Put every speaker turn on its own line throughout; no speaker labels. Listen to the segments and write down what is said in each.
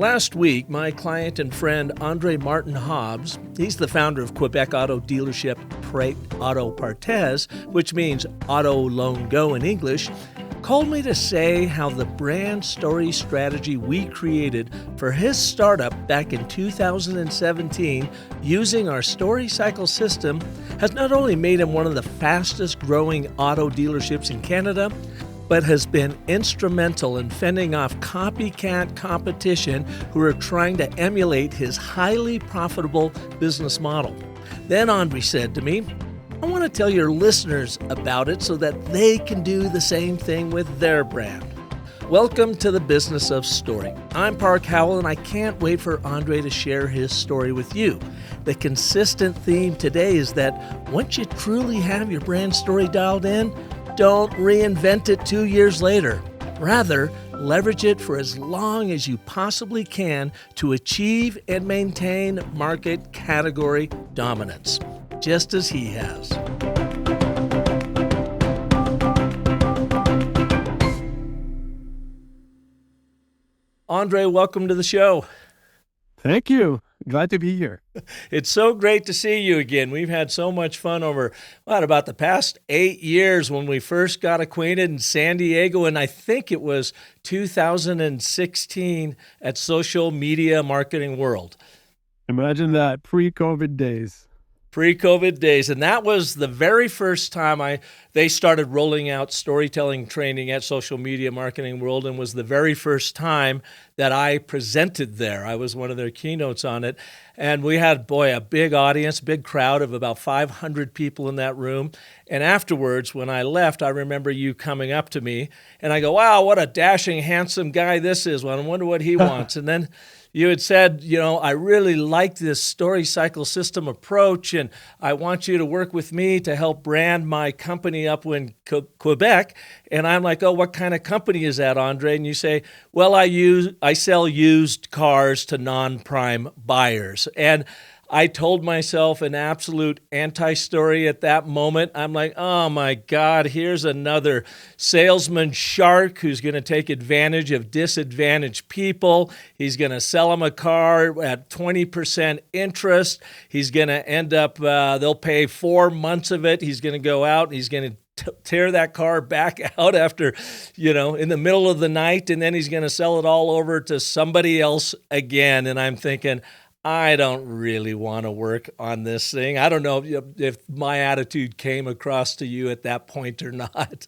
Last week, my client and friend André-Martin Hobbs, he's the founder of Quebec auto dealership Prêt Auto Partez, which means auto loan go in English, called me to say how the brand story strategy we created for his startup back in 2017 using our story cycle system has not only made him one of the fastest growing auto dealerships in Canada, but has been instrumental in fending off copycat competition who are trying to emulate his highly profitable business model. Then Andre said to me, I want to tell your listeners about it so that they can do the same thing with their brand. Welcome to the business of story. I'm Park Howell, and I can't wait for Andre to share his story with you. The consistent theme today is that once you truly have your brand story dialed in, don't reinvent it 2 years later. Rather, leverage it for as long as you possibly can to achieve and maintain market category dominance, just as he has. Andre, welcome to the show.
Thank you. Glad to be here.
It's so great to see you again. We've had so much fun over, about the past 8 years when we first got acquainted in San Diego, and I think it was 2016 at Social Media Marketing World.
Imagine that, pre-COVID days.
Pre-COVID days. And that was the very first time they started rolling out storytelling training at Social Media Marketing World, and was the very first time that I presented there. I was one of their keynotes on it. And we had, a big audience, big crowd of about 500 people in that room. And afterwards, when I left, I remember you coming up to me and I go, wow, what a dashing, handsome guy this is. Well, I wonder what he wants. And then you had said, I really like this story cycle system approach, and I want you to work with me to help brand my company up in Quebec. And I'm like, oh, what kind of company is that, Andre? And you say, well, I sell used cars to non-prime buyers. And I told myself an absolute anti-story at that moment. I'm like, oh my God, here's another salesman shark who's going to take advantage of disadvantaged people. He's going to sell them a car at 20% interest. He's going to end up, they'll pay 4 months of it. He's going to go out and he's going to tear that car back out after, in the middle of the night, and then he's going to sell it all over to somebody else again. And I'm thinking, I don't really want to work on this thing. I don't know if my attitude came across to you at that point or not.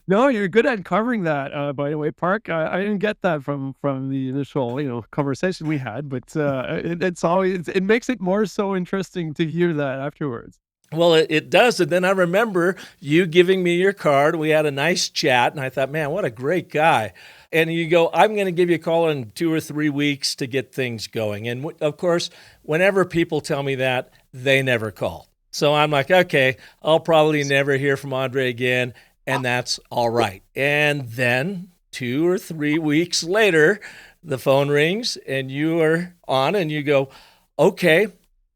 No, you're good at covering that, by the way, Park. I didn't get that from the initial, conversation we had, but it makes it more so interesting to hear that afterwards.
Well, it does. And then I remember you giving me your card. We had a nice chat, and I thought, man, what a great guy. And you go, I'm going to give you a call in 2 or 3 weeks to get things going. And of course, whenever people tell me that, they never call. So I'm like, okay, I'll probably never hear from Andre again, and that's all right. And then 2 or 3 weeks later, the phone rings, and you are on, and you go, okay,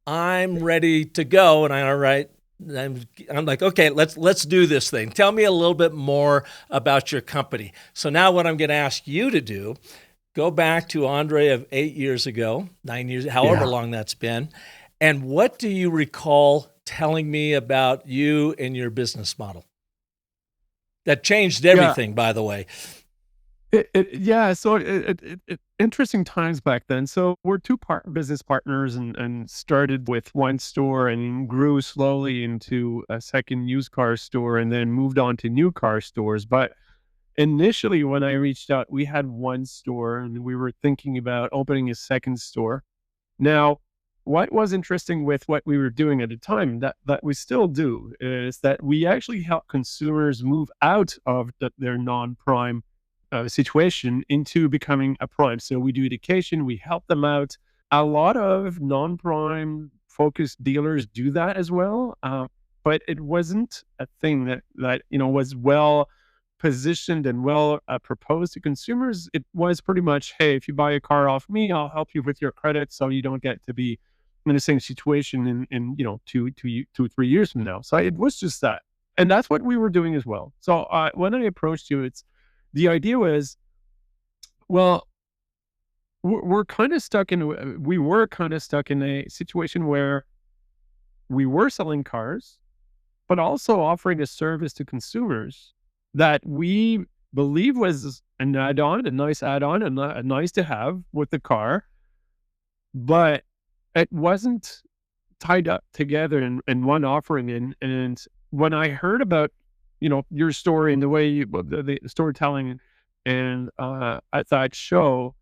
I'm ready to go. And I'm like, okay, let's do this thing. Tell me a little bit more about your company. So now what I'm going to ask you to do, go back to Andre of 8 years ago, 9 years, however long that's been. And what do you recall telling me about you and your business model? That changed everything, by the way.
So interesting times back then. So we're two business partners and started with one store and grew slowly into a second used car store and then moved on to new car stores. But initially when I reached out, we had one store and we were thinking about opening a second store. Now, what was interesting with what we were doing at the time that we still do is that we actually help consumers move out of their non-prime situation into becoming a prime. So we do education, we help them out. A lot of non-prime focused dealers do that as well, but it wasn't a thing that was well positioned and well proposed to consumers. It was pretty much, hey, if you buy a car off me, I'll help you with your credit so you don't get to be in the same situation in 2 or 3 years from now. So it was just that. And that's what we were doing as well. So when I approached you, the idea was, well, we're kind of stuck in, we were kind of stuck in a situation where we were selling cars, but also offering a service to consumers that we believe was an add-on, a nice add-on, a nice to have with the car, but it wasn't tied up together in one offering. And when I heard about, your story and the way the storytelling and at that show,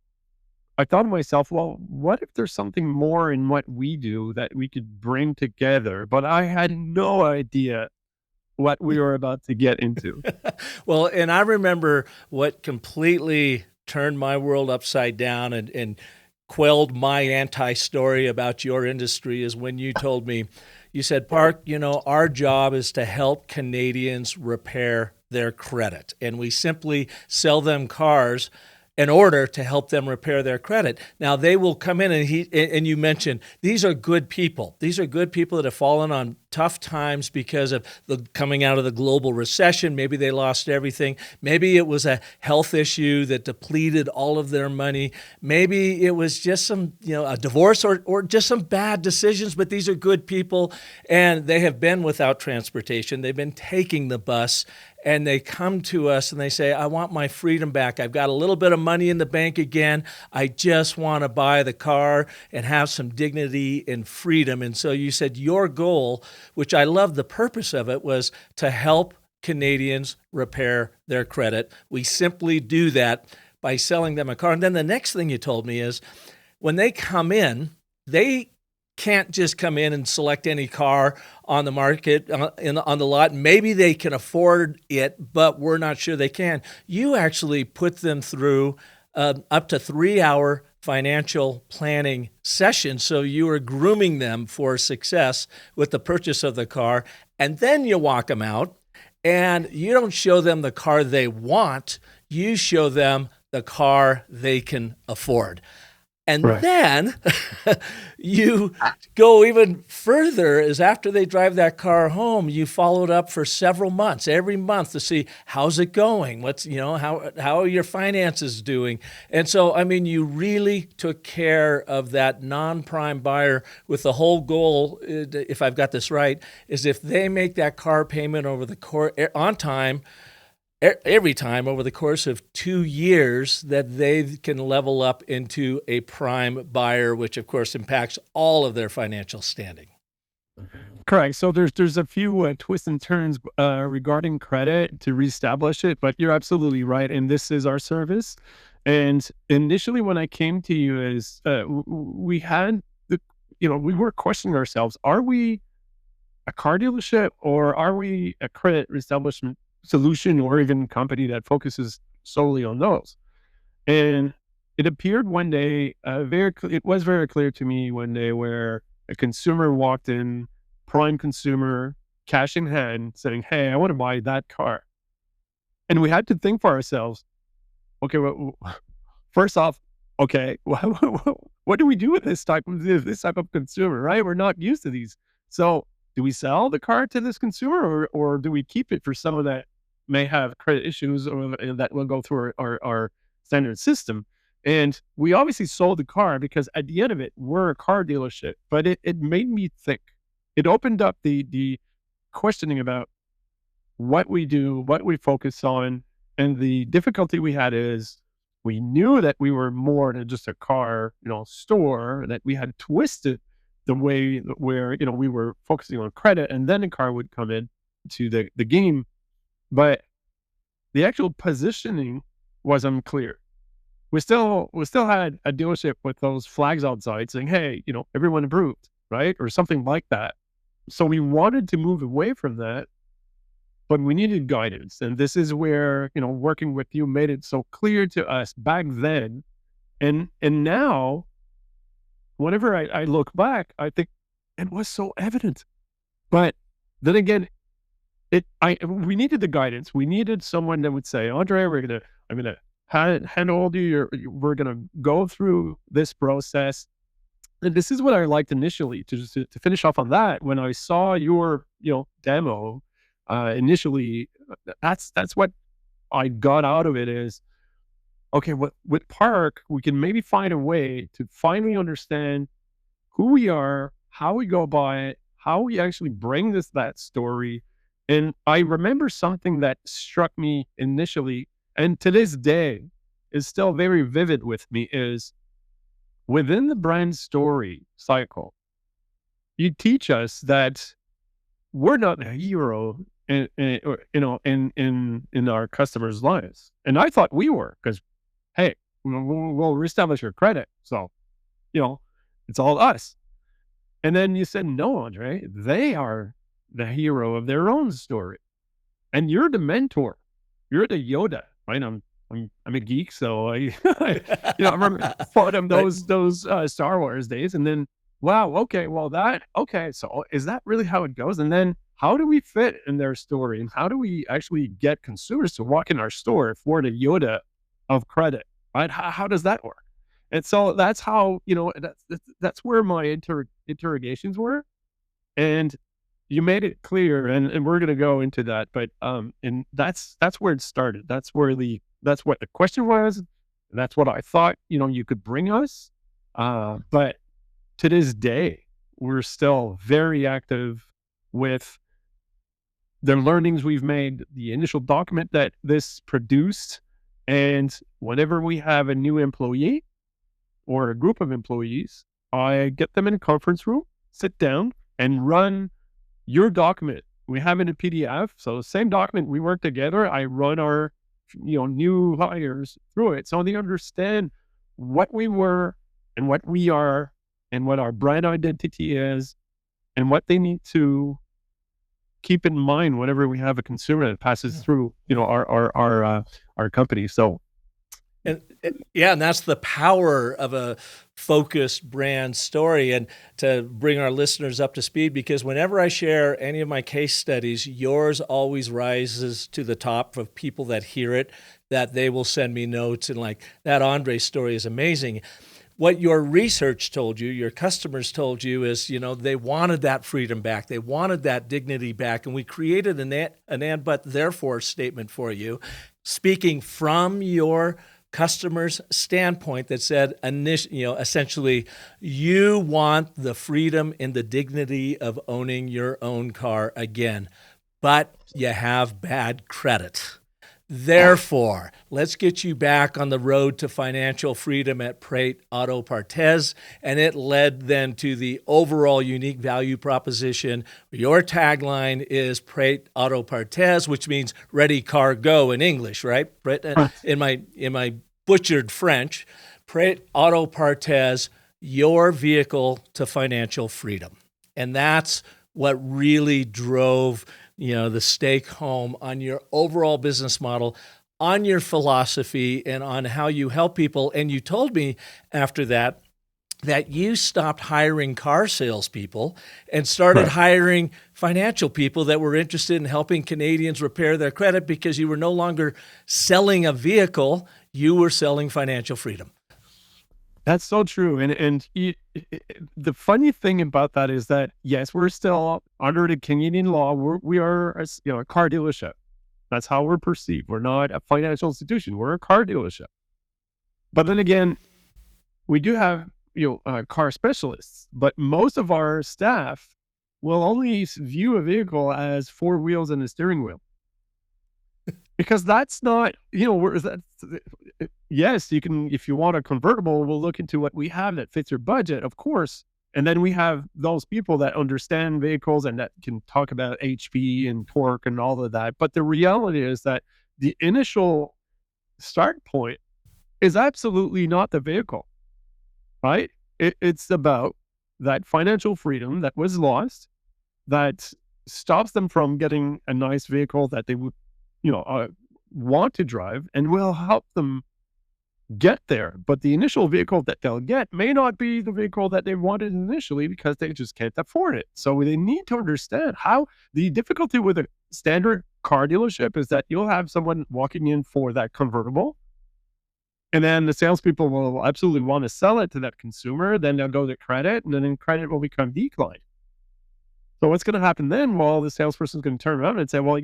I thought to myself, well, what if there's something more in what we do that we could bring together? But I had no idea what we were about to get into.
Well, and I remember what completely turned my world upside down and quelled my anti-story about your industry is when you told me, you said, Park, our job is to help Canadians repair their credit. And we simply sell them cars in order to help them repair their credit. Now they will come in and you mentioned these are good people. These are good people that have fallen on tough times because of the coming out of the global recession. Maybe they lost everything. Maybe it was a health issue that depleted all of their money. Maybe it was just some, a divorce or just some bad decisions, but these are good people and they have been without transportation. They've been taking the bus. And they come to us and they say, I want my freedom back. I've got a little bit of money in the bank again. I just want to buy the car and have some dignity and freedom. And so you said your goal, which I love the purpose of it, was to help Canadians repair their credit. We simply do that by selling them a car. And then the next thing you told me is when they come in, they can't just come in and select any car on the market on the lot. Maybe they can afford it, but we're not sure they can. You actually put them through up to 3-hour financial planning session. So you are grooming them for success with the purchase of the car. And then you walk them out and you don't show them the car they want. You show them the car they can afford. And
Right.
then you go even further is after they drive that car home, you follow it up for several months, every month to see how's it going? What's, how are your finances doing? And so, you really took care of that non-prime buyer with the whole goal, if I've got this right, is if they make that car payment over the on time, every time over the course of 2 years, that they can level up into a prime buyer, which of course impacts all of their financial standing.
Correct. So there's a few twists and turns regarding credit to reestablish it, but you're absolutely right. And this is our service. And initially, when I came to you, is we had we were questioning ourselves: are we a car dealership or are we a credit reestablishment solution or even company that focuses solely on those? And it appeared one day, it was very clear to me one day where a consumer walked in, prime consumer, cash in hand, saying, "Hey, I want to buy that car." And we had to think for ourselves, okay, well, first off, okay, what do we do with this type of consumer, right? We're not used to these. So do we sell the car to this consumer or do we keep it for someone that may have credit issues or that will go through our standard system? And we obviously sold the car because at the end of it, we're a car dealership, but it made me think. It opened up the questioning about what we do, what we focus on. And the difficulty we had is we knew that we were more than just a car, store, that we had twisted the way where, we were focusing on credit and then the car would come in to the game. But the actual positioning was unclear. We still had a dealership with those flags outside saying, "Hey, everyone approved," right? Or something like that. So we wanted to move away from that, but we needed guidance. And this is where, working with you made it so clear to us back then. And now, whenever I look back, I think it was so evident. But then again, we needed the guidance. We needed someone that would say, "Andre, I'm gonna handhold you. We're gonna go through this process." And this is what I liked initially. To finish off on that, when I saw your demo initially, that's what I got out of it is, okay, with Park, we can maybe find a way to finally understand who we are, how we go by it, how we actually bring that story. And I remember something that struck me initially, and to this day is still very vivid with me, is within the brand story cycle, you teach us that we're not a hero in our customers' lives. And I thought we were, because hey, we'll reestablish your credit. So, it's all us. And then you said, no, Andre, they are the hero of their own story. And you're the mentor. You're the Yoda, right? I'm a geek, so I remember fought him those Star Wars days, and then wow, okay, well so is that really how it goes? And then how do we fit in their story, and how do we actually get consumers to walk in our store if we're the Yoda of credit, right? How does that work? And so that's how that's where my interrogations were, and you made it clear, and we're going to go into that, but and that's where it started. That's what the question was. That's what I thought you could bring us, but to this day we're still very active with the learnings we've made, the initial document that this produced, and whenever we have a new employee or a group of employees, I get them in a conference room, sit down, and run your document. We have it in PDF. So the same document, we work together. I run our, new hires through it. So they understand what we were and what we are and what our brand identity is and what they need to keep in mind whenever we have a consumer that passes through, our company. So,
And that's the power of a focused brand story. And to bring our listeners up to speed, because whenever I share any of my case studies, yours always rises to the top of people that hear it, that they will send me notes and like, that Andre story is amazing. What your research told you, your customers told you is, they wanted that freedom back. They wanted that dignity back. And we created an and but therefore statement for you, speaking from your customer's standpoint that said, essentially, you want the freedom and the dignity of owning your own car again, but you have bad credit. Therefore, let's get you back on the road to financial freedom at Prêt Auto Partez. And it led then to the overall unique value proposition. Your tagline is Prêt Auto Partez, which means ready, car, go in English, right? In my butchered French, Prêt Auto Partez, your vehicle to financial freedom. And that's what really drove the stake home on your overall business model, on your philosophy, and on how you help people. And you told me after that you stopped hiring car salespeople and started hiring financial people that were interested in helping Canadians repair their credit, because you were no longer selling a vehicle, you were selling financial freedom.
That's so true. And the funny thing about that is that, yes, we're still under the Canadian law. We are a car dealership. That's how we're perceived. We're not a financial institution. We're a car dealership. But then again, we do have, car specialists, but most of our staff will only view a vehicle as 4 wheels and a steering wheel. Because that's not, yes, you can, if you want a convertible, we'll look into what we have that fits your budget, of course. And then we have those people that understand vehicles and that can talk about HP and torque and all of that. But the reality is that the initial start point is absolutely not the vehicle, right? It's about that financial freedom that was lost, that stops them from getting a nice vehicle that they would want to drive, and will help them get there. But the initial vehicle that they'll get may not be the vehicle that they wanted initially, because they just can't afford it. So they need to understand how the difficulty with a standard car dealership is that you'll have someone walking in for that convertible, and then the salespeople will absolutely want to sell it to that consumer. Then they'll go to credit, and then credit will become declined. So what's going to happen then? Well, the salesperson is going to turn around and say, well,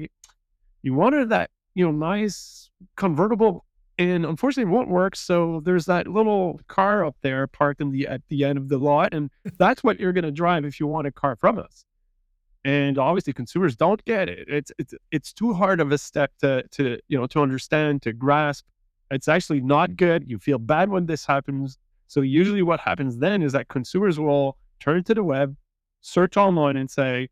you wanted that, nice convertible And unfortunately, it won't work. So there's that little car up there parked at the end of the lot, and that's what you're going to drive if you want a car from us. And obviously, consumers don't get it. It's too hard of a step to understand, to grasp. It's actually not good. You feel bad when this happens. So usually, what happens then is that consumers will turn to the web, search online, and say,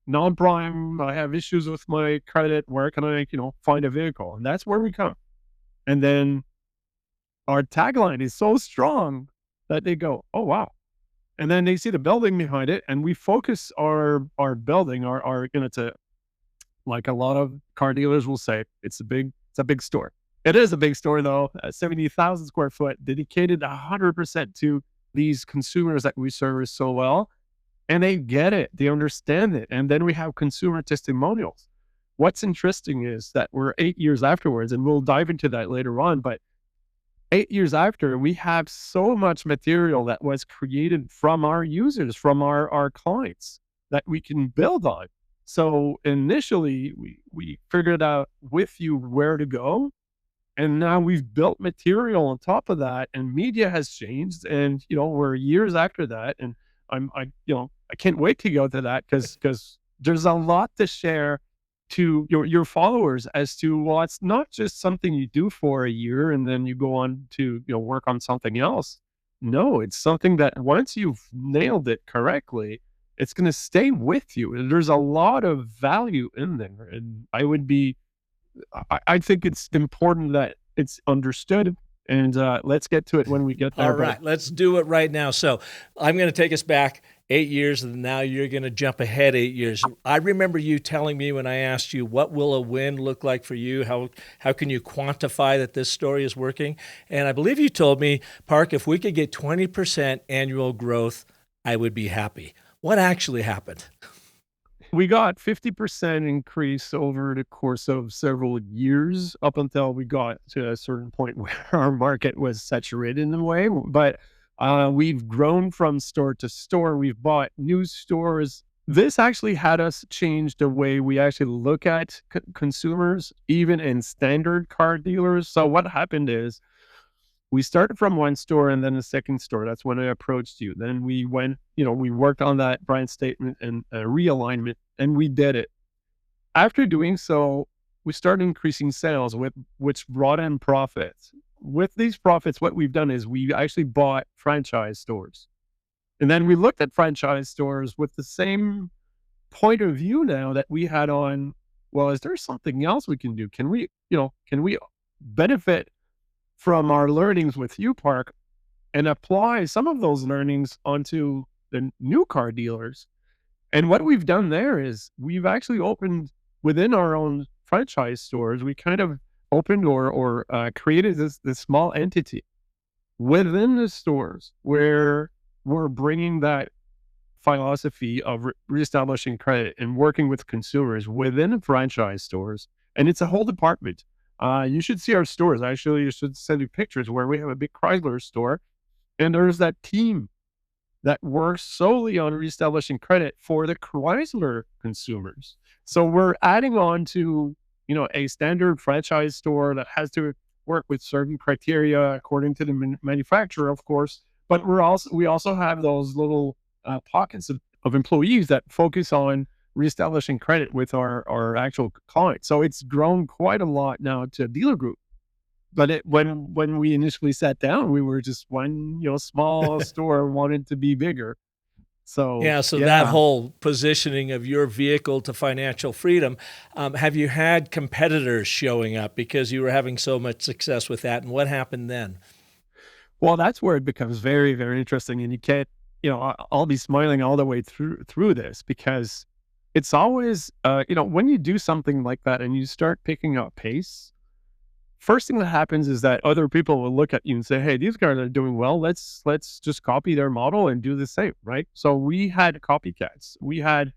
non-prime. I have issues with my credit. Where can I, find a vehicle? And that's where we come. And then our tagline is so strong that they go, "Oh wow." And then they see the building behind it, and we focus our building, to, like a lot of car dealers will say, it's a big store. It is a big store though, 70,000 square foot, dedicated 100% to these consumers that we service so well. And they get it, they understand it. And then we have consumer testimonials. What's interesting is that we're 8 years afterwards, and we'll dive into that later on, but 8 years after, we have so much material that was created from our users, from our clients, that we can build on. So initially, we figured out with you where to go, and now we've built material on top of that, and media has changed, and we're years after that, and I can't wait to go to that because there's a lot to share to your followers as to, well, it's not just something you do for a year and then you go on to work on something else. No, it's something that once you've nailed it correctly, it's going to stay with you. And there's a lot of value in there. And I think it's important that it's understood. And let's get to it when we get there.
All right, let's do it right now. So I'm going to take us back 8 years, and now you're going to jump ahead 8 years. I remember you telling me when I asked you, what will a win look like for you? How can you quantify that this story is working? And I believe you told me, Park, if we could get 20% annual growth, I would be happy. What actually happened?
We got 50% increase over the course of several years, up until we got to a certain point where our market was saturated in a way. But we've grown from store to store. We've bought new stores. This actually had us change the way we actually look at consumers, even in standard car dealers. So what happened is, we started from one store and then a second store. That's when I approached you. Then we went, we worked on that brand statement and realignment, and we did it. After doing so, we started increasing sales, which brought in profits. With these profits, what we've done is we actually bought franchise stores. And then we looked at franchise stores with the same point of view now that we had on, well, is there something else we can do? Can we benefit from our learnings with you, Park, and apply some of those learnings onto the new car dealers? And what we've done there is we've actually opened within our own franchise stores. We kind of opened or created this small entity within the stores where we're bringing that philosophy of reestablishing credit and working with consumers within franchise stores. And it's a whole department. You should see our stores. Actually, you should send you pictures where we have a big Chrysler store, and there's that team that works solely on reestablishing credit for the Chrysler consumers. So we're adding on to, a standard franchise store that has to work with certain criteria according to the manufacturer, of course. But we also have those little pockets of employees that focus on reestablishing credit with our actual clients. So it's grown quite a lot now to a dealer group. But when we initially sat down, we were just one small store wanted to be bigger. So
that whole positioning of your vehicle to financial freedom, have you had competitors showing up because you were having so much success with that? And what happened then?
Well, that's where it becomes very, very interesting. And you can't, I'll be smiling all the way through this, because it's always, when you do something like that and you start picking up pace, first thing that happens is that other people will look at you and say, hey, these guys are doing well. Let's just copy their model and do the same, right? So we had copycats. We had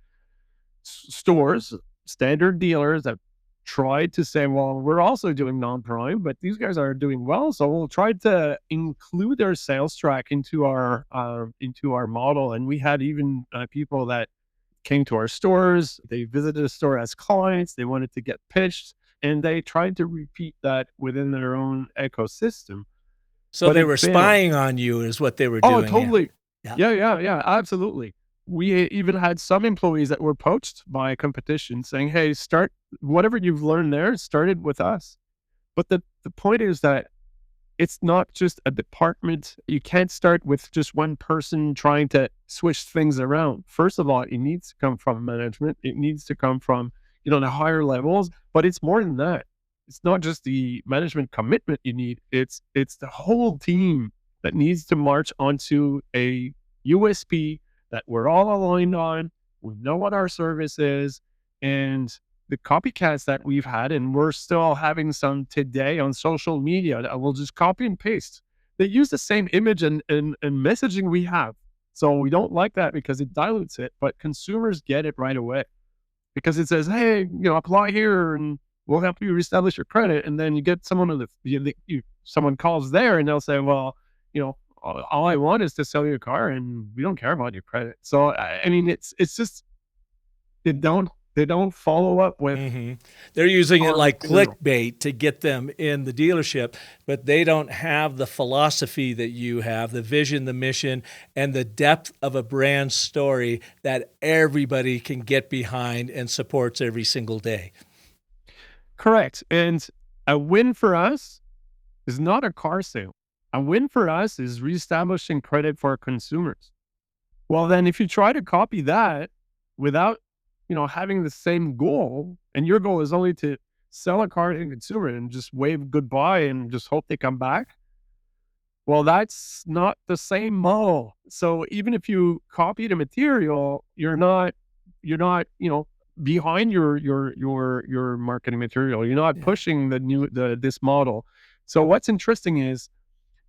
stores, standard dealers that tried to say, well, we're also doing non-prime, but these guys are doing well. So we'll try to include their sales track into our model. And we had even people that came to our stores. They visited the store as clients. They wanted to get pitched. and they tried to repeat that within their own ecosystem,
So
but
they
it
were
failed.
spying on you is what they were
Oh,
doing. Yeah.
totally.
Yeah.
Yeah, absolutely. We even had some employees that were poached by competition saying, "Hey, start whatever you've learned there, start it with us." But the point is that it's not just a department. You can't start with just one person trying to switch things around. First of all, it needs to come from management. It needs to come from, the higher levels, but it's more than that. It's not just the management commitment you need. It's the whole team that needs to march onto a USP that we're all aligned on. We know what our service is, and the copycats that we've had, and we're still having some today on social media that will just copy and paste. They use the same image and messaging we have. So we don't like that because it dilutes it, but consumers get it right away because it says, "Hey, apply here and we'll help you reestablish your credit." And then you get someone someone calls there and they'll say, "Well, all I want is to sell you a car and we don't care about your credit." So, I mean, it's just, they don't follow up with
Hmm. They're using it
our
like
material.
clickbait to get them in the dealership, but they don't have the philosophy that you have, the vision, the mission, and the depth of a brand story that everybody can get behind and supports every single day.
Correct. And a win for us is not a car sale. A win for us is reestablishing credit for our consumers. Well, then if you try to copy that without, having the same goal, and your goal is only to sell a car to a consumer and just wave goodbye and just hope they come back, well, that's not the same model. So even if you copy the material, you're not, behind your marketing material. You're not
Yeah.
pushing this model. So what's interesting is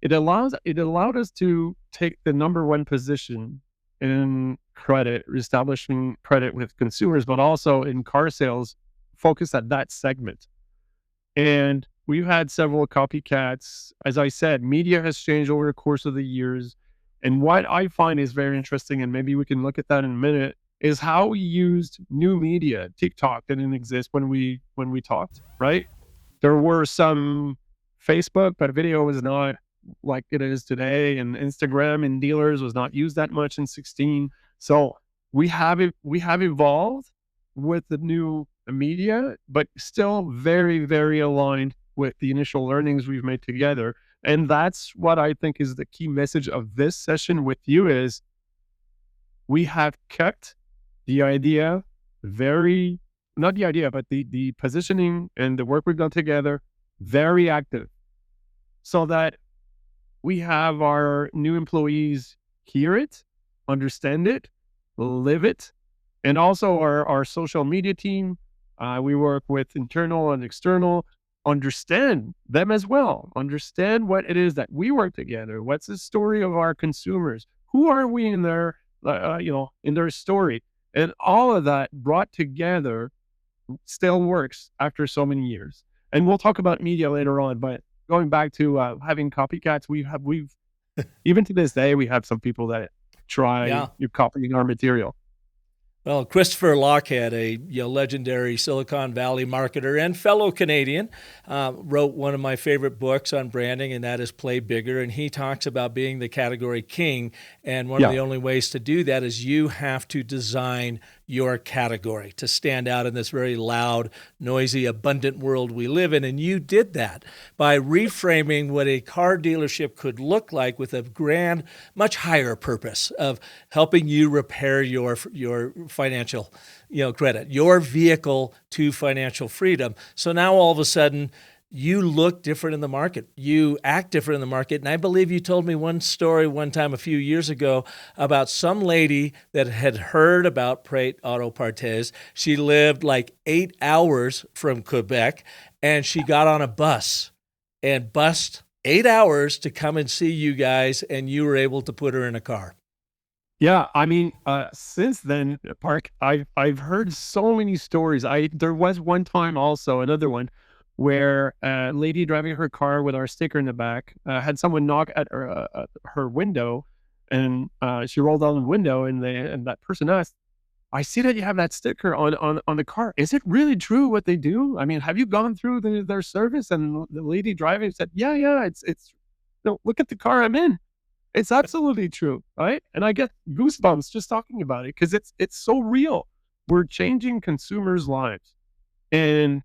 it allowed us to take the number one position in credit, establishing credit with consumers, but also in car sales, focus at that segment. And we've had several copycats. As I said, media has changed over the course of the years. And what I find is very interesting, and maybe we can look at that in a minute, is how we used new media. TikTok didn't exist when we talked, right? There were some Facebook, but video was not like it is today, and Instagram in dealers was not used that much in 16. So we have evolved with the new media, but still very, very aligned with the initial learnings we've made together. And that's what I think is the key message of this session with you is we have kept the idea very, not the idea, but the positioning and the work we've done together very active so that we have our new employees hear it, understand it, live it, and also our social media team. We work with internal and external, understand them as well, understand what it is that we work together. What's the story of our consumers? Who are we in their story? And all of that brought together still works after so many years. And we'll talk about media later on, but going back to having copycats, we've even to this day we have some people that try
Yeah.
copying our material.
Well, Christopher Lochhead, a legendary Silicon Valley marketer and fellow Canadian, wrote one of my favorite books on branding, and that is Play Bigger. And he talks about being the category king. And one of
Yeah,
the only ways to do that is you have to design your category to stand out in this very loud, noisy, abundant world we live in. And you did that by reframing what a car dealership could look like with a grand, much higher purpose of helping you repair your financial, credit, your vehicle to financial freedom. So now all of a sudden, you look different in the market. You act different in the market. And I believe you told me one story one time a few years ago about some lady that had heard about Prêt Auto Partez. She lived like 8 hours from Quebec, and she got on a bus and bussed 8 hours to come and see you guys, and you were able to put her in a car.
yeah. I mean, since then, Park, I've heard so many stories. There was one time also another one where a lady driving her car with our sticker in the back had someone knock at her window, and she rolled down the window, and that person asked, I see that you have that sticker on the car. Is it really true what they do? I mean, have you gone through their service?" And the lady driving said, "Yeah, it's no, look at the car I'm in. It's absolutely true, right?" And I get goosebumps just talking about it because it's so real. We're changing consumers' lives, and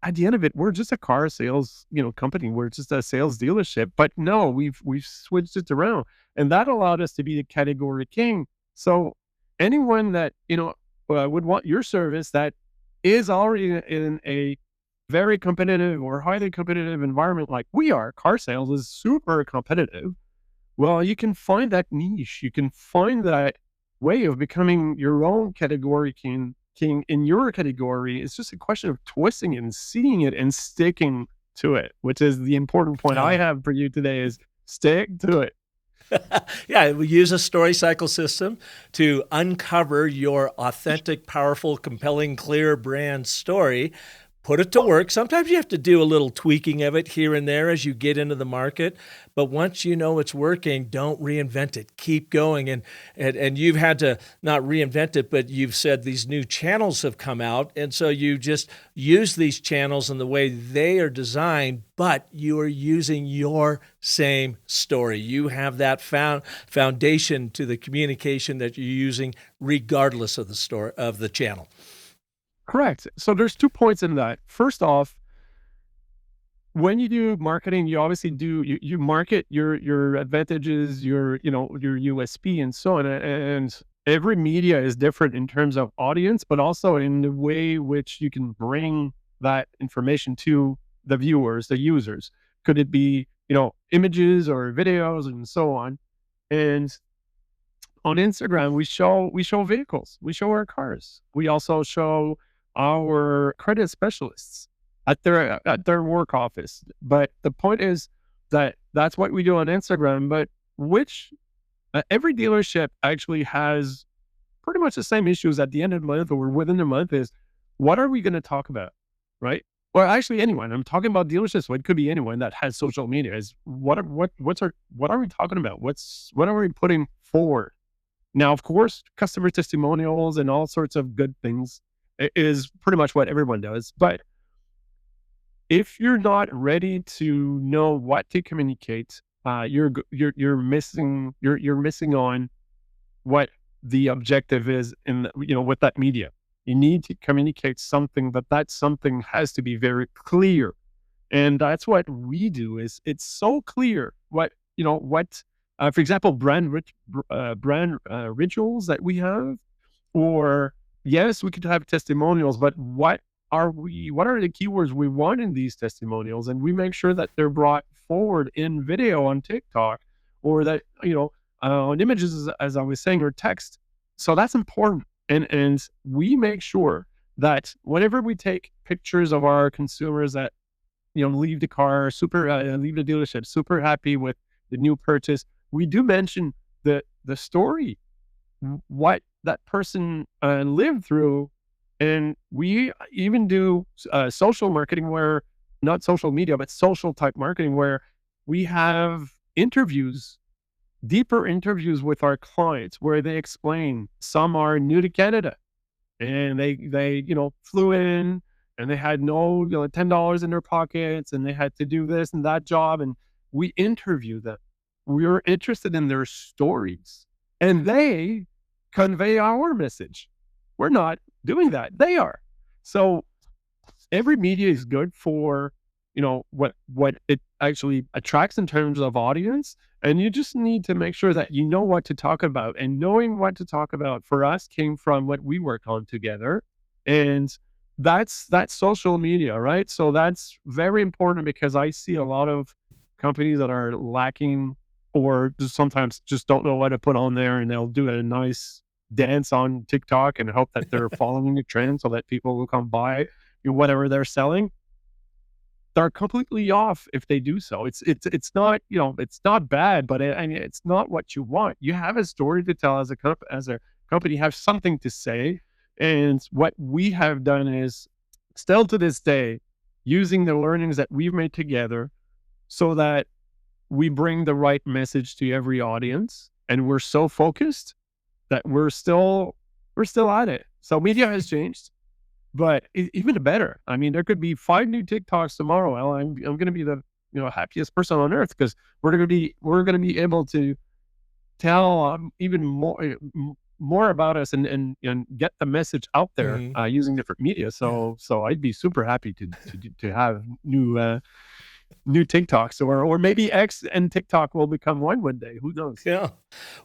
at the end of it, we're just a car sales, company. We're just a sales dealership. But no, we've switched it around, and that allowed us to be the category king. So anyone that would want your service that is already in a very competitive or highly competitive environment like we are, car sales is super competitive. Well, you can find that niche. You can find that way of becoming your own category king in your category. It's just a question of twisting it and seeing it and sticking to it, which is the important point I
Yeah.
have for you today is stick to it.
Yeah, we use a story cycle system to uncover your authentic, powerful, compelling, clear brand story. Put it to work. Sometimes you have to do a little tweaking of it here and there as you get into the market. But once you know it's working, don't reinvent it. Keep going. And you've had to not reinvent it, but you've said these new channels have come out. And so you just use these channels in the way they are designed, but you are using your same story. You have that foundation to the communication that you're using regardless of the story of the channel.
Correct. So there's 2 points in that. First off, when you do marketing, you obviously you market your advantages, your USP and so on. And every media is different in terms of audience, but also in the way which you can bring that information to the viewers, the users. Could it be, images or videos and so on? And on Instagram, we show vehicles, we show our cars. We also show our credit specialists at their work office. But the point is that that's what we do on Instagram. But which every dealership actually has pretty much the same issues at the end of the month or within the month is what are we going to talk about, right? Well, actually, anyone. I'm talking about dealerships, but it could be anyone that has social media. Is what are we talking about? What are we putting forward? Now, of course, customer testimonials and all sorts of good things is pretty much what everyone does. But if you're not ready to know what to communicate, you're missing on what the objective is with that media. You need to communicate something, but that something has to be very clear. And that's what we do is it's so clear for example, brand rituals that we have, or yes, we could have testimonials, but what are the keywords we want in these testimonials? And we make sure that they're brought forward in video on TikTok or that, on images, as I was saying, or text. So that's important. And we make sure that whenever we take pictures of our consumers that leave the leave the dealership super happy with the new purchase, we do mention the story, what that person lived through. And we even do social marketing where, not social media, but social type marketing where we have interviews, deeper interviews with our clients where they explain. Some are new to Canada and they flew in and they had no $10 in their pockets and they had to do this and that job, and we interview them. We are interested in their stories and they convey our message. We're not doing that. They are. So every media is good for, what it actually attracts in terms of audience. And you just need to make sure that you know what to talk about. And knowing what to talk about for us came from what we work on together. And that's social media, right? So that's very important because I see a lot of companies that are lacking or just sometimes just don't know what to put on there, and they'll do a nice dance on TikTok and hope that they're following the trend so that people will come buy whatever they're selling. They're completely off if they do so. It's not, it's not bad, but it's not what you want. You have a story to tell as a company, have something to say. And what we have done is still to this day, using the learnings that we've made together so that we bring the right message to every audience. And we're so focused that we're still we're still at it. So media has changed, but even better. I mean, there could be 5 new TikToks tomorrow. Well, I'm going to be the happiest person on earth because we're going to be able to tell even more about us and get the message out there
Mhm.
using different media.
Yeah.
So I'd be super happy to have new TikToks, or maybe X and TikTok will become one day. Who knows?
Yeah.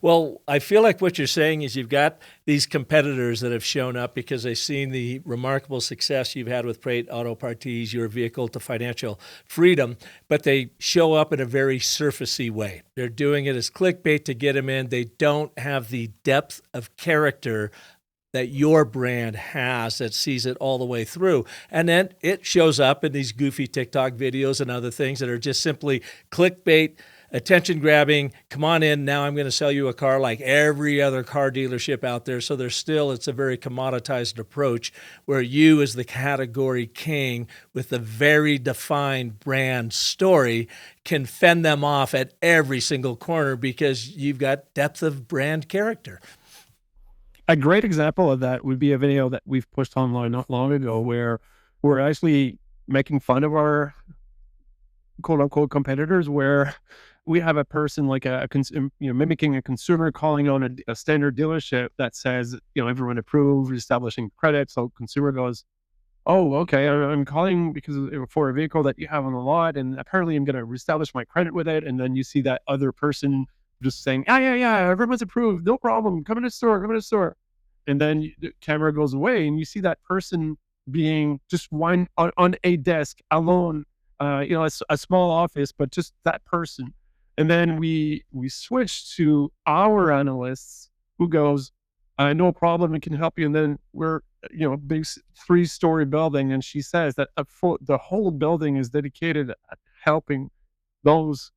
Well, I feel like what you're saying is you've got these competitors that have shown up because they've seen the remarkable success you've had with Prêt Auto Partez, your vehicle to financial freedom, but they show up in a very surfacey way. They're doing it as clickbait to get them in. They don't have the depth of character that your brand has that sees it all the way through. And then it shows up in these goofy TikTok videos and other things that are just simply clickbait, attention grabbing. Come on in. Now I'm going to sell you a car like every other car dealership out there. So it's a very commoditized approach where you, as the category king with a very defined brand story, can fend them off at every single corner because you've got depth of brand character.
A great example of that would be a video that we've pushed online not long ago, where we're actually making fun of our quote unquote competitors, where we have a person like mimicking a consumer calling on a standard dealership that says, everyone approved, establishing credit. So consumer goes, oh, okay, I'm calling because for a vehicle that you have on the lot, and apparently I'm going to reestablish my credit with it. And then you see that other person just saying, yeah, everyone's approved, no problem, come in the store. And then the camera goes away, and you see that person being just one on a desk alone, a small office, but just that person. And then we switch to our analysts who goes, no problem, it can help you. And then we're, big 3-story building, and she says that the whole building is dedicated at helping those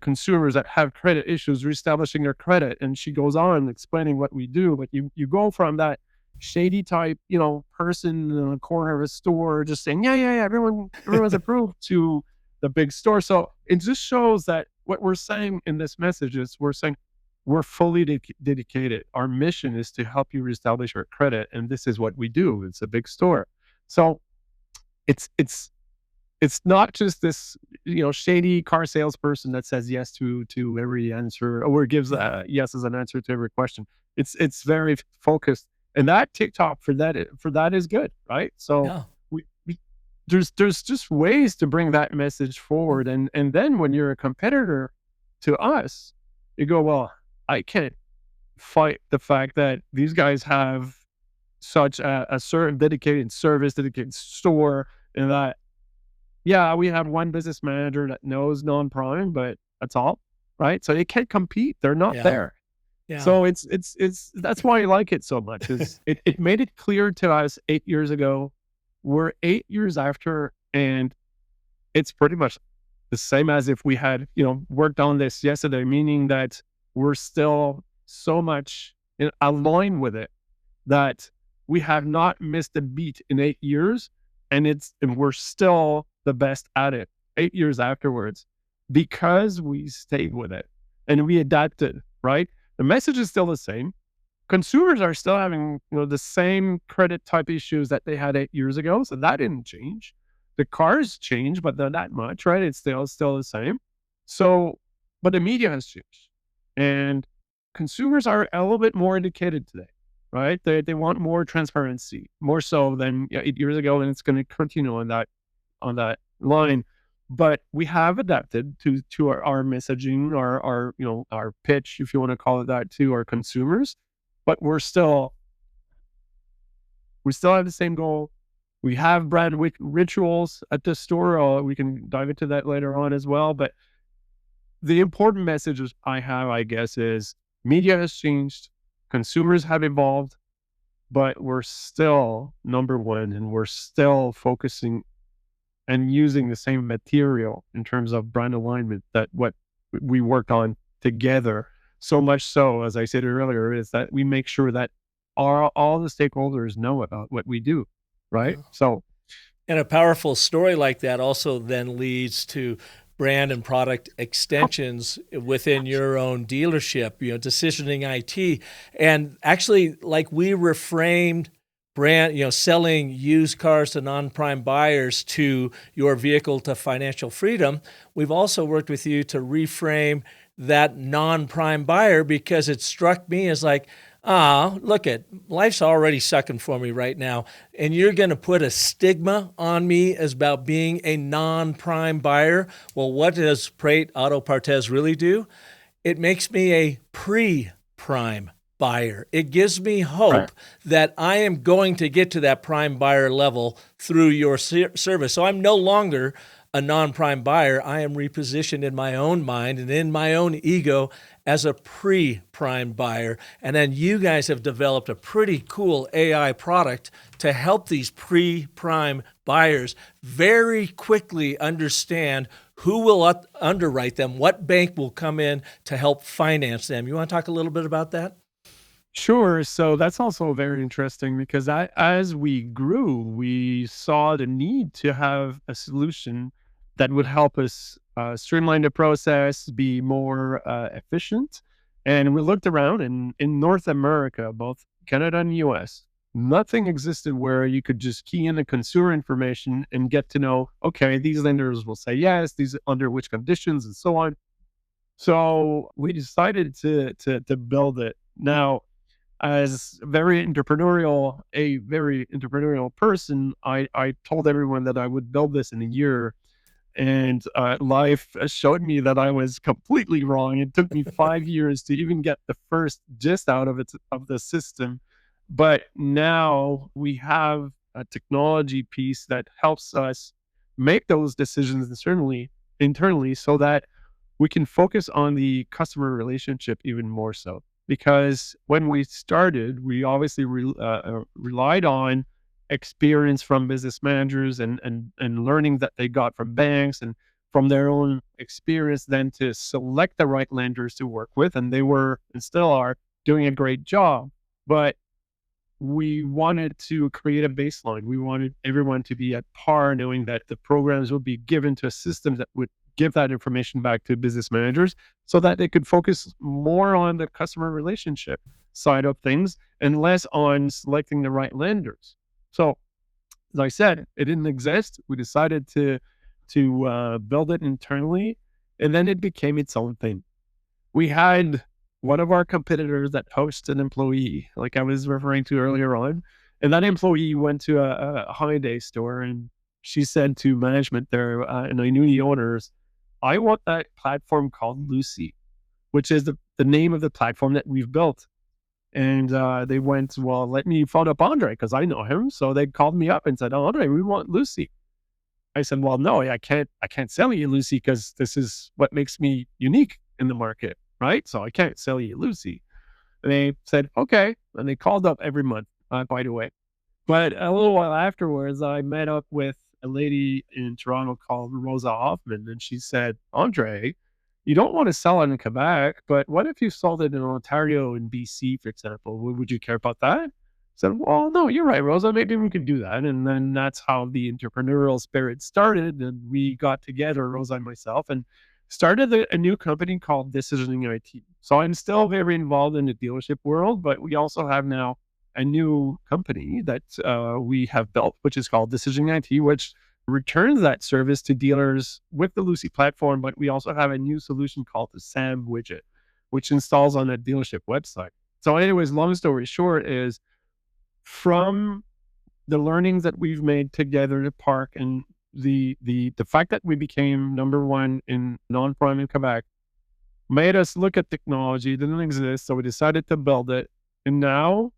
consumers that have credit issues reestablishing their credit. And she goes on explaining what we do. But you go from that shady type, person in the corner of a store just saying, yeah, everyone's approved, to the big store. So it just shows that what we're saying in this message is we're saying we're fully dedicated. Our mission is to help you reestablish your credit, and this is what we do. It's a big store. So it's not just this, shady car salesperson that says yes to every answer, or gives yes as an answer to every question. It's very focused, and that TikTok for that is good, right? So
Yeah.
there's just ways to bring that message forward, and then when you're a competitor to us, you go, well, I can't fight the fact that these guys have such a certain dedicated service, dedicated store, and that, yeah, we have one business manager that knows non-prime, but that's all, right? So they can't compete. They're not
Yeah.
there.
Yeah.
So it's that's why I like it so much. Is it made it clear to us 8 years ago. We're 8 years after, and it's pretty much the same as if we had, worked on this yesterday, meaning that we're still so much aligned with it that we have not missed a beat in 8 years, and we're still the best at it 8 years afterwards because we stayed with it and we adapted, right? The message is still the same. Consumers are still having, the same credit type issues that they had 8 years ago. So that didn't change. The cars changed, but not that much, right? It's still the same. So, but the media has changed, and consumers are a little bit more educated today, right? They want more transparency, more so than 8 years ago, and it's going to continue on that line. But we have adapted to our messaging, our pitch, if you want to call it that, to our consumers. But we still have the same goal. We have brand rituals at the store. We can dive into that later on as well. But the important messages I have, I guess, is media has changed, consumers have evolved, but we're still number one, and we're still focusing and using the same material in terms of brand alignment that what we worked on together. So much so, as I said earlier, is that we make sure that all the stakeholders know about what we do, right?
Yeah.
So,
And a powerful story like that also then leads to brand and product extensions within your own dealership, DecisioningIT. And actually, like we reframed brand, selling used cars to non-prime buyers to your vehicle to financial freedom, we've also worked with you to reframe that non-prime buyer, because it struck me as like, look at life's already sucking for me right now. And you're going to put a stigma on me as about being a non-prime buyer. Well, what does Prêt Auto Partez really do? It makes me a pre-prime buyer. It gives me hope that I am going to get to that prime buyer level through your service. So I'm no longer a non-prime buyer. I am repositioned in my own mind and in my own ego as a pre-prime buyer. And then you guys have developed a pretty cool AI product to help these pre-prime buyers very quickly understand who will underwrite them, what bank will come in to help finance them. You want to talk a little bit about that?
Sure. So that's also very interesting because as we grew, we saw the need to have a solution that would help us streamline the process, be more efficient. And we looked around, and in North America, both Canada and US, nothing existed where you could just key in the consumer information and get to know, okay, these lenders will say yes, these under which conditions, and so on. So we decided to build it. Now, as a very entrepreneurial person, I told everyone that I would build this in a year. And life showed me that I was completely wrong. It took me 5 years to even get the first gist out of the system. But now we have a technology piece that helps us make those decisions internally so that we can focus on the customer relationship even more so. Because when we started, we obviously relied on experience from business managers and learning that they got from banks and from their own experience, then to select the right lenders to work with. And they were and still are doing a great job. But we wanted to create a baseline. We wanted everyone to be at par, knowing that the programs would be given to a system that would give that information back to business managers so that they could focus more on the customer relationship side of things and less on selecting the right lenders. So, as I said, it didn't exist. We decided to build it internally, and then it became its own thing. We had one of our competitors that hosts an employee, like I was referring to earlier on, and that employee went to a Hyundai store, and she said to management there, and I knew the owners, I want that platform called Lucy, which is the name of the platform that we've built. And they went, well, let me phone up Andre because I know him. So they called me up and said, oh, Andre, we want Lucy. I said, well, no, I can't sell you Lucy because this is what makes me unique in the market, right? So I can't sell you Lucy. And they said, okay. And they called up every month, by the way. But a little while afterwards, I met up with a lady in Toronto called Rosa Hoffman. And she said, Andre, you don't want to sell it in Quebec, but what if you sold it in Ontario and BC, for example? Would you care about that? I said, well, no, you're right, Rosa. Maybe we could do that. And then that's how the entrepreneurial spirit started. And we got together, Rosa and myself, and started a new company called DecisioningIT. So I'm still very involved in the dealership world, but we also have now a new company that we have built, which is called DecisioningIT, which returns that service to dealers with the Lucy platform. But we also have a new solution called the SAM widget, which installs on a dealership website. So anyways, long story short is from the learnings that we've made together at Park and the fact that we became number one in non-prime in Quebec made us look at technology that didn't exist. So we decided to build it. And now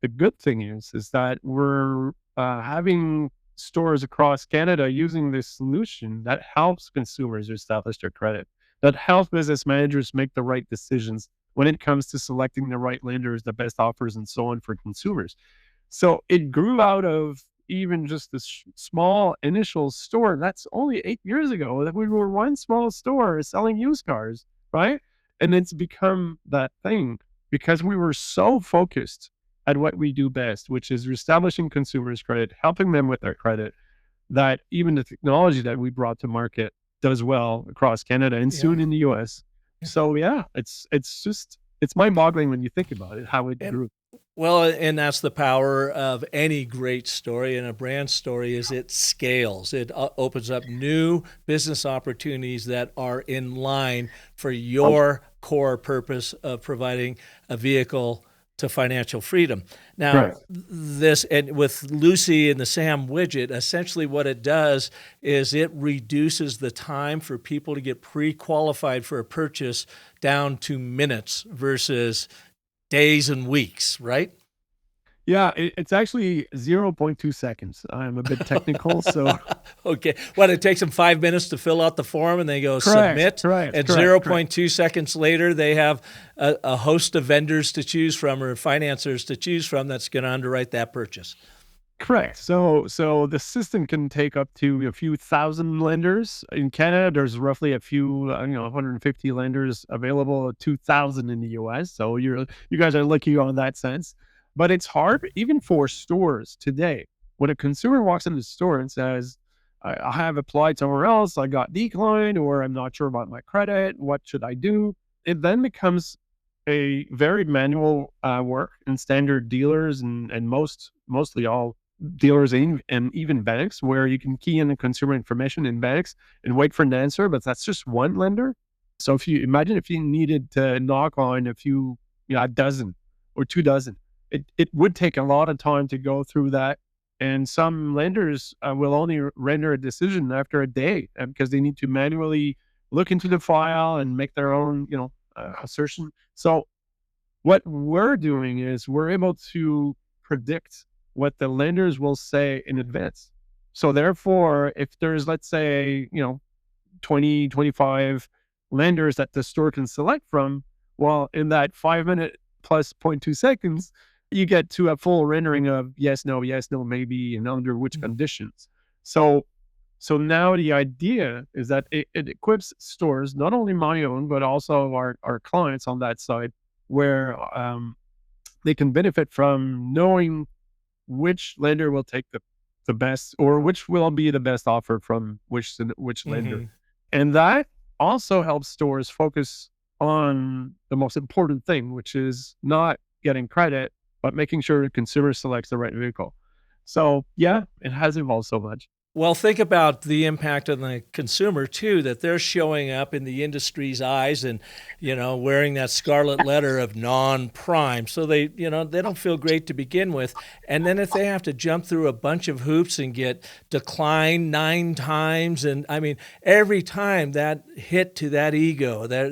the good thing is that we're having stores across Canada using this solution that helps consumers establish their credit, that helps business managers make the right decisions when it comes to selecting the right lenders, the best offers, and so on for consumers. So it grew out of even just this small initial store. That's only 8 years ago that we were one small store selling used cars, right? And it's become that thing because we were so focused at what we do best, which is establishing consumers' credit, helping them with their credit, that even the technology that we brought to market does well across Canada and
Yeah.
soon in the US. So yeah, it's mind-boggling when you think about it, how it
And
grew.
well, and that's the power of any great story and a brand story is it scales. It opens up new business opportunities that are in line for your core purpose of providing a vehicle to financial freedom. Now,
Right.
this and with Lucy and the Sam widget, essentially what it does is it reduces the time for people to get pre-qualified for a purchase down to minutes versus days and weeks, right?
Yeah, it's actually 0.2 seconds. I'm a bit technical, so
Okay. What, it takes them 5 minutes to fill out the form and they go
correct,
submit.
correct,
And
correct, correct.
0.2 seconds later, they have a host of vendors to choose from or financiers to choose from that's going to underwrite that purchase.
Correct. So the system can take up to a few thousand lenders. In Canada, there's roughly a few, 150 lenders available, 2,000 in the US. So you guys are lucky on that sense. But it's hard even for stores today. When a consumer walks into the store and says, I have applied somewhere else, I got declined, or I'm not sure about my credit, what should I do? It then becomes a very manual work, and standard dealers and mostly all dealers and even banks, where you can key in the consumer information in banks and wait for an answer, but that's just one lender. So if you imagine if you needed to knock on a few, a dozen or 2 dozen, it would take a lot of time to go through that. And some lenders will only render a decision after a day because they need to manually look into the file and make their own, assertion. So what we're doing is we're able to predict what the lenders will say in advance. So therefore, if there's, let's say, 20, 25 lenders that the store can select from, well, in that 5 minute plus 0.2 seconds, you get to a full rendering of yes, no, maybe, and under which conditions. So now the idea is that it equips stores, not only my own, but also our clients on that side, where they can benefit from knowing which lender will take the best, or which will be the best offer from which lender.
Mm-hmm.
And that also helps stores focus on the most important thing, which is not getting credit, but making sure the consumer selects the right vehicle. So yeah, it has evolved so much.
Well, think about the impact on the consumer too, that they're showing up in the industry's eyes and, wearing that scarlet letter of non-prime. So they don't feel great to begin with. And then if they have to jump through a bunch of hoops and get declined 9 times, and I mean, every time that hit to that ego, their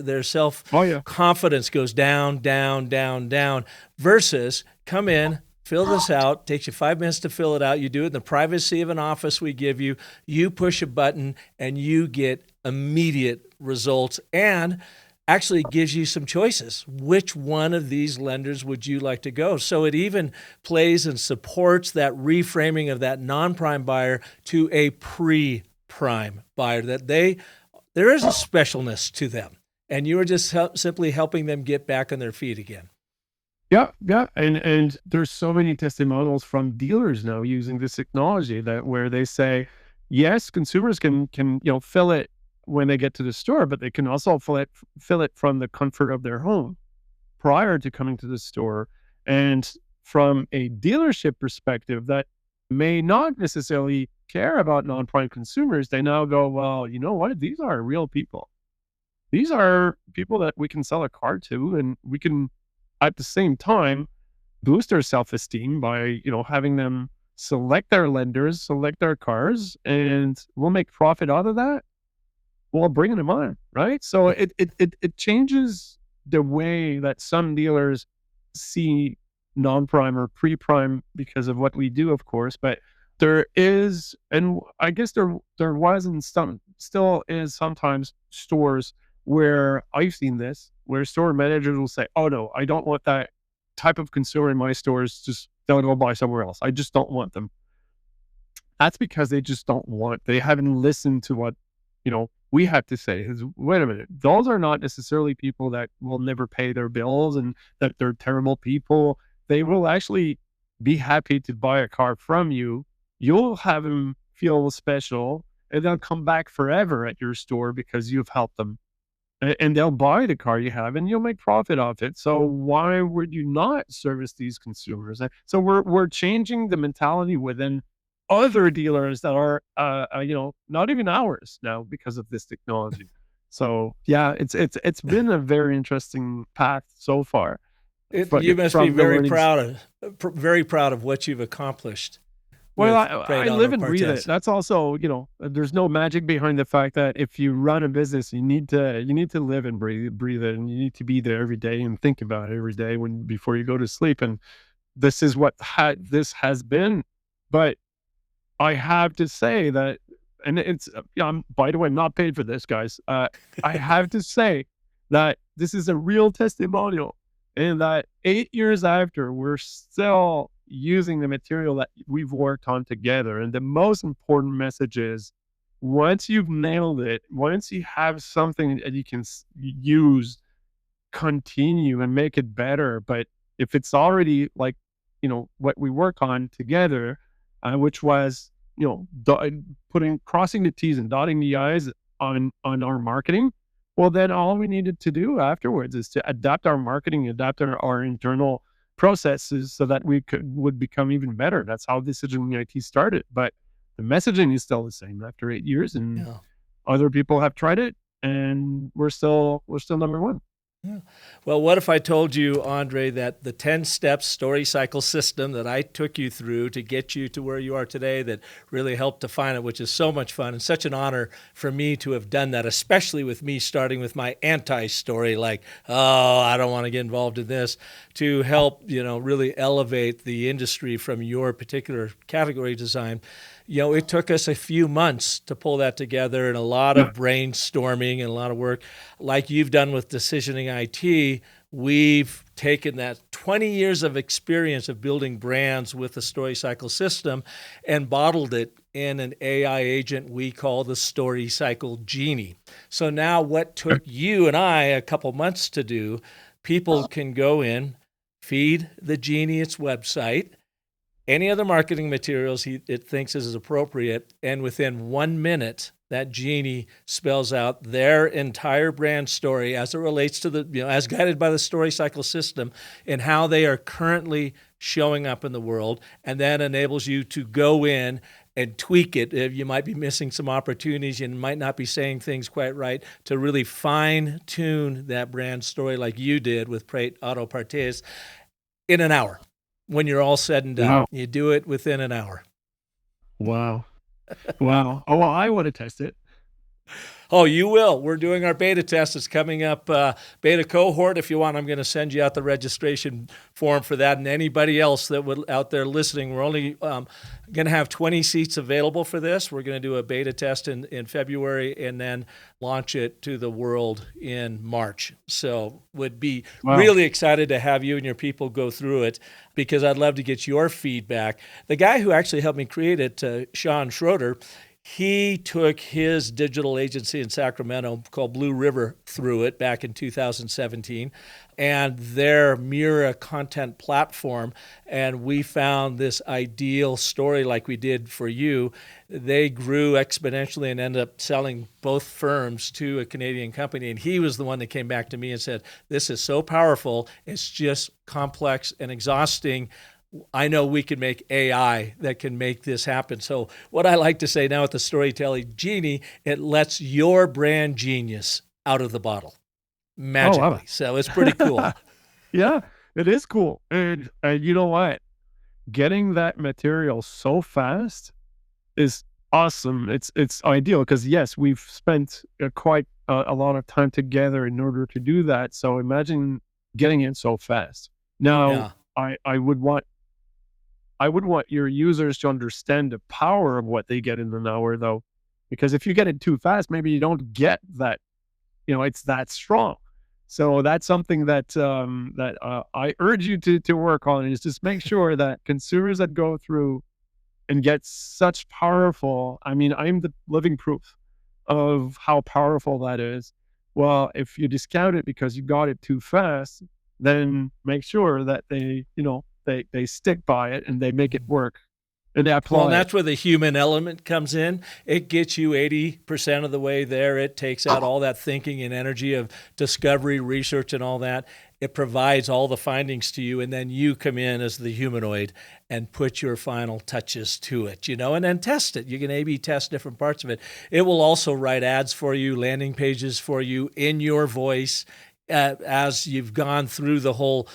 Oh yeah.
self-confidence goes down, down, down, down, versus come in, fill this out. Takes you 5 minutes to fill it out. You do it in the privacy of an office we give you. You push a button and you get immediate results, and actually gives you some choices. Which one of these lenders would you like to go? So it even plays and supports that reframing of that non-prime buyer to a pre-prime buyer, that there is a specialness to them, and you are just simply helping them get back on their feet again.
Yeah, yeah, and there's so many testimonials from dealers now using this technology that where they say, yes, consumers can fill it when they get to the store, but they can also fill it from the comfort of their home prior to coming to the store. And from a dealership perspective, that may not necessarily care about non-prime consumers, they now go, well, you know what? These are real people. These are people that we can sell a car to, and we can at the same time boost their self-esteem by having them select their lenders, select their cars, and we'll make profit out of that while bringing them on, right? So it changes the way that some dealers see non-prime or pre-prime because of what we do, of course. But there is, and I guess there was, and still is sometimes stores where I've seen this, where store managers will say, oh no, I don't want that type of consumer in my stores. Just they'll go buy somewhere else. I just don't want them. That's because they haven't listened to what, we have to say. Is, wait a minute, those are not necessarily people that will never pay their bills and that they're terrible people. They will actually be happy to buy a car from you. You'll have them feel special, and they'll come back forever at your store because you've helped them. And they'll buy the car you have and you'll make profit off it. So why would you not service these consumers? So we're changing the mentality within other dealers that are, not even ours now because of this technology. So yeah, it's been a very interesting path so far. But
You must be
from the
very
learnings,
very proud of what you've accomplished
well,
with
I
Prêt
live
Auto
and breathe it.
Partez.
That's also, there's no magic behind the fact that if you run a business, you need to live and breathe it, and you need to be there every day and think about it every day before you go to sleep. And this is what this has been. But I have to say that, and by the way, I'm not paid for this, guys. I have to say that this is a real testimonial, and that 8 years after, we're still using the material that we've worked on together. And the most important message is, once you've nailed it, once you have something that you can use, continue and make it better. But if it's already like, what we work on together, which was, crossing the T's and dotting the I's on our marketing, well, then all we needed to do afterwards is to adapt our marketing, adapt our internal processes so that would become even better. That's how DecisioningIT started. But the messaging is still the same after 8 years, and
Yeah.
other people have tried it, and we're still number one.
Yeah. Well, what if I told you, Andre, that the 10-step story cycle system that I took you through to get you to where you are today, that really helped define it, which is so much fun and such an honor for me to have done that, especially with me starting with my anti-story, like, oh, I don't want to get involved in this, to help, really elevate the industry from your particular category design. It took us a few months to pull that together, and a lot of brainstorming and a lot of work. Like you've done with DecisioningIT, we've taken that 20 years of experience of building brands with the story cycle system and bottled it in an AI agent we call the Story Cycle Genie. So now what took you and I a couple months to do, people can go in, feed the Genie its website, any other marketing materials it thinks is appropriate, and within 1 minute, that Genie spells out their entire brand story as it relates to as guided by the story cycle system, and how they are currently showing up in the world, and then enables you to go in and tweak it. If you might be missing some opportunities, you might not be saying things quite right, to really fine tune that brand story like you did with Prêt Auto Partez in an hour. When you're all said and done,
Wow.
you do it within an hour.
Wow. Wow. Oh, well, I want to test it.
Oh, you will. We're doing our beta test. It's coming up, beta cohort. If you want, I'm going to send you out the registration form for that. And anybody else that would out there listening, we're only going to have 20 seats available for this. We're going to do a beta test in February and then launch it to the world in March. So would be really excited to have you and your people go through it, because I'd love to get your feedback. The guy who actually helped me create it, Sean Schroeder, he took his digital agency in Sacramento called Blue River through it back in 2017, and their Mira content platform. And we found this ideal story like we did for you. They grew exponentially and ended up selling both firms to a Canadian company. And he was the one that came back to me and said, this is so powerful. It's just complex and exhausting. I know we can make AI that can make this happen. So what I like to say now with the Storytelling Genie, it lets your brand genius out of the bottle magically.
Oh, wow.
So it's pretty cool.
Yeah, it is cool. And you know what? Getting that material so fast is awesome. It's ideal because, yes, we've spent quite a lot of time together in order to do that. So imagine getting it so fast. Now, yeah. I would want your users to understand the power of what they get in an hour, though, because if you get it too fast, maybe you don't get that, it's that strong. So that's something that I urge you to work on, is just make sure that consumers that go through and get such powerful, I'm the living proof of how powerful that is. Well, if you discount it because you got it too fast, then make sure that they stick by it and they make it work And they
Well,
apply
and
it.
that's where the human element comes in. It gets you 80% of the way there. It takes out all that thinking and energy of discovery, research, and all that. It provides all the findings to you, and then you come in as the humanoid and put your final touches to it, and then test it. You can A/B test different parts of it. It will also write ads for you, landing pages for you in your voice, as you've gone through the whole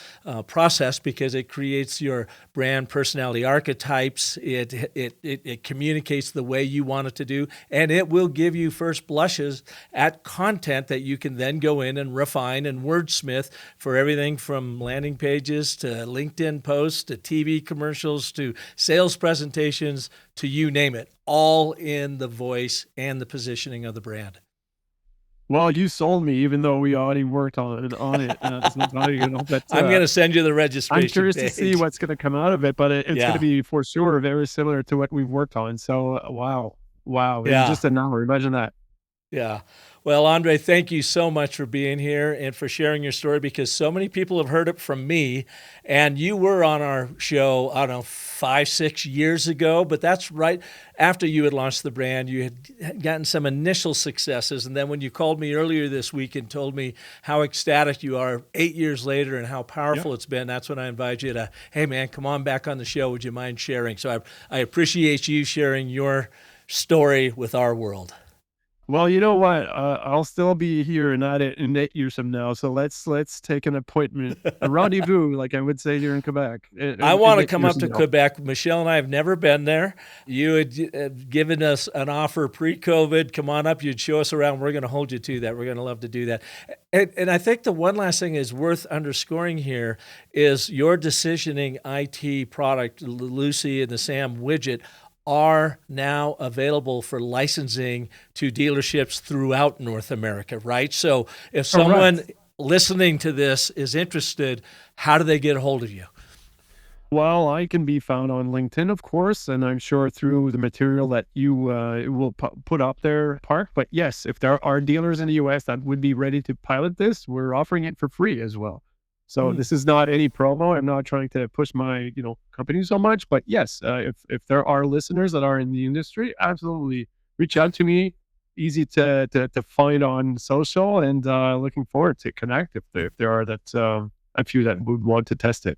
process, because it creates your brand personality archetypes. It communicates the way you want it to do, and it will give you first blushes at content that you can then go in and refine and wordsmith for everything from landing pages to LinkedIn posts to TV commercials to sales presentations to you name it, all in the voice and the positioning of the brand.
Well, you sold me, even though we already worked on it. But
I'm going to send you the registration
I'm curious
page.
to see what's going to come out of it. But it's going
Yeah.
to be for sure very similar to what we've worked on. So wow, in
Yeah.
just an hour. Imagine that.
Yeah. Well, Andre, thank you so much for being here and for sharing your story, because so many people have heard it from me. And you were on our show, I don't know, 5-6 years ago, but that's right after you had launched the brand. You had gotten some initial successes. And then when you called me earlier this week and told me how ecstatic you are 8 years later and how powerful it's been, that's when I invited you to, hey, man, come on back on the show. Would you mind sharing? So I appreciate you sharing your story with our world.
Well, you know what? I'll still be here in 8 years from now. So let's take an appointment, a rendezvous, like I would say here in Quebec.
I want to
8
come
years
up to
from now.
Quebec. Michelle and I have never been there. You had given us an offer pre-COVID. Come on up. You'd show us around. We're going to hold you to that. We're going to love to do that. And I think the one last thing is worth underscoring here is your DecisioningIT product, Lucy and the Sam widget, are now available for licensing to dealerships throughout North America, right? So if someone listening to this is interested, how do they get a hold of you?
Well, I can be found on LinkedIn, of course, and I'm sure through the material that you will put up there, Park. But yes, if there are dealers in the US that would be ready to pilot this, we're offering it for free as well. So this is not any promo. I'm not trying to push my company so much, but yes, if there are listeners that are in the industry, absolutely reach out to me. Easy to find on social, and looking forward to connect if there are a few that would want to test it.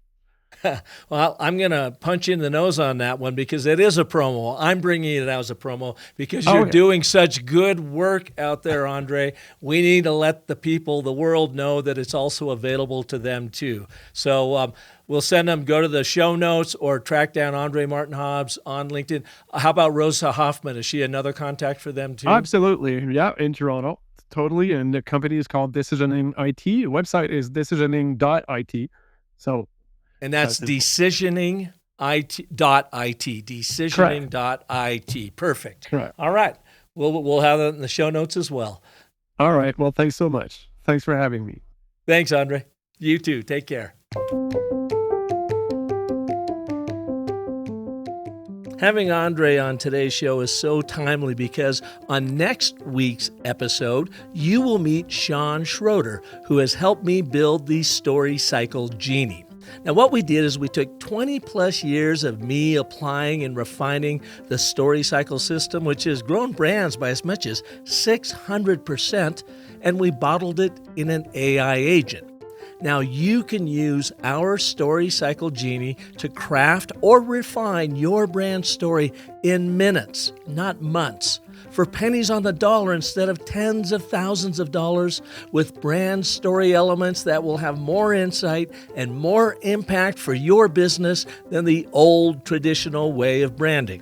Well, I'm going to punch you in the nose on that one, because it is a promo. I'm bringing it out as a promo because you're doing such good work out there, Andre. We need to let the people, the world, know that it's also available to them too. So we'll send them, go to the show notes or track down André-Martin Hobbs on LinkedIn. How about Rosa Hoffman? Is she another contact for them too?
Absolutely. Yeah, in Toronto. Totally. And the company is called DecisioningIT. The website is decisioning.it. So
and that's decisioning.it, decisioning.it. Perfect.
Correct.
All right. We'll have that in the show notes as well.
All right. Well, thanks so much. Thanks for having me.
Thanks, Andre. You too. Take care. Having Andre on today's show is so timely, because on next week's episode, you will meet Sean Schroeder, who has helped me build the Story Cycle Genie. Now, what we did is we took 20 plus years of me applying and refining the Story Cycle system, which has grown brands by as much as 600%, and we bottled it in an AI agent. Now, you can use our Story Cycle Genie to craft or refine your brand story in minutes, not months, for pennies on the dollar instead of tens of thousands of dollars, with brand story elements that will have more insight and more impact for your business than the old traditional way of branding.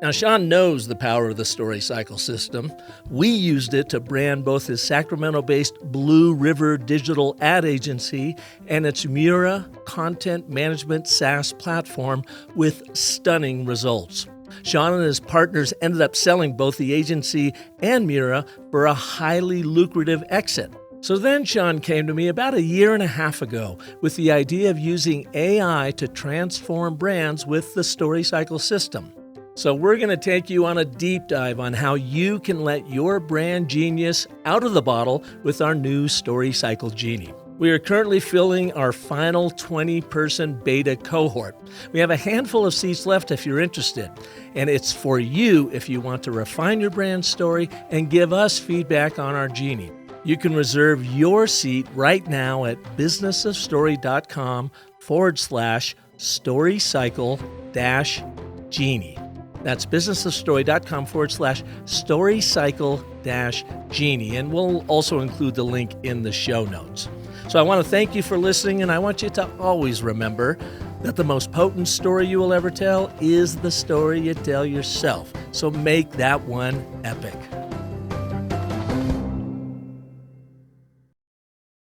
Now, Sean knows the power of the Story Cycle system. We used it to brand both his Sacramento-based Blue River digital ad agency and its Mura content management SaaS platform with stunning results. Sean and his partners ended up selling both the agency and Mura for a highly lucrative exit. So then Sean came to me about 1.5 years ago with the idea of using AI to transform brands with the Story Cycle system. So we're going to take you on a deep dive on how you can let your brand genius out of the bottle with our new Story Cycle Genie. We are currently filling our final 20-person beta cohort. We have a handful of seats left if you're interested, and it's for you if you want to refine your brand story and give us feedback on our Genie. You can reserve your seat right now at businessofstory.com/storycycle-genie. That's businessofstory.com/storycycle-genie, and we'll also include the link in the show notes. So I want to thank you for listening, and I want you to always remember that the most potent story you will ever tell is the story you tell yourself. So make that one epic.